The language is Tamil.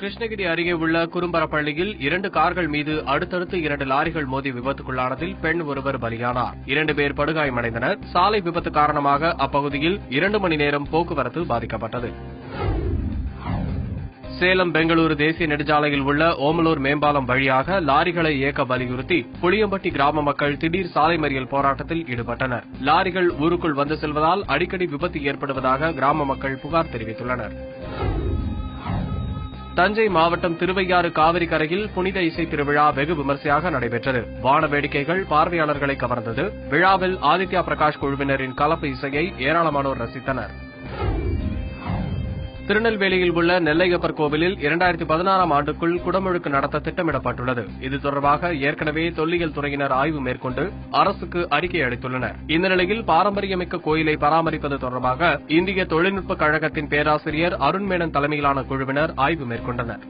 கிருஷ்ணகிரி அருகே உள்ள குறும்பரப்பள்ளியில் 2 கார்கள் மீது அடுத்தடுத்து 2 லாரிகள் மோதி விபத்துக்குள்ளானதில் பெண் ஒருவர் பலியானார். 2 பேர் படுகாயமடைந்தனர். சாலை விபத்து காரணமாக அப்பகுதியில் 2 மணி நேரம் போக்குவரத்து பாதிக்கப்பட்டது. சேலம் பெங்களூரு தேசிய நெடுஞ்சாலையில் உள்ள ஓமலூர் மேம்பாலம் வழியாக லாரிகளை இயக்க வலியுறுத்தி புளியம்பட்டி கிராம மக்கள் திடீர் சாலை மறியல் போராட்டத்தில் ஈடுபட்டனர். லாரிகள் ஊருக்குள் வந்து செல்வதால் அடிக்கடி விபத்து ஏற்படுவதாக கிராம மக்கள் புகார் தெரிவித்துள்ளனர். தஞ்சை மாவட்டம் திருவையாறு காவிரி கரையில் புனித இசை திருவிழா வெகு விமரிசையாக நடைபெற்றது. வான வேடிக்கைகள் பார்வையாளர்களை கவர்ந்தது. விழாவில் ஆதித்யா பிரகாஷ் குழுவினரின் கலப்பு இசையை ஏராளமானோர் ரசித்தனர். திருநெல்வேலியில் உள்ள நெல்லையப்பர் கோவிலில் 2016ஆம் ஆண்டுக்குள் குடமுழுக்கு நடத்த திட்டமிடப்பட்டுள்ளது. இது தொடர்பாக ஏற்கனவே தொல்லியல் துறையினர் ஆய்வு மேற்கொண்டு அரசுக்கு அறிக்கை அளித்துள்ளனர். இந்த நிலையில் பாரம்பரியமிக்க கோயிலை பராமரிப்பது தொடர்பாக இந்திய தொழில்நுட்பக் கழகத்தின் பேராசிரியர் அருண்மேனன் தலைமையிலான குழுவினர் ஆய்வு மேற்கொண்டனர்.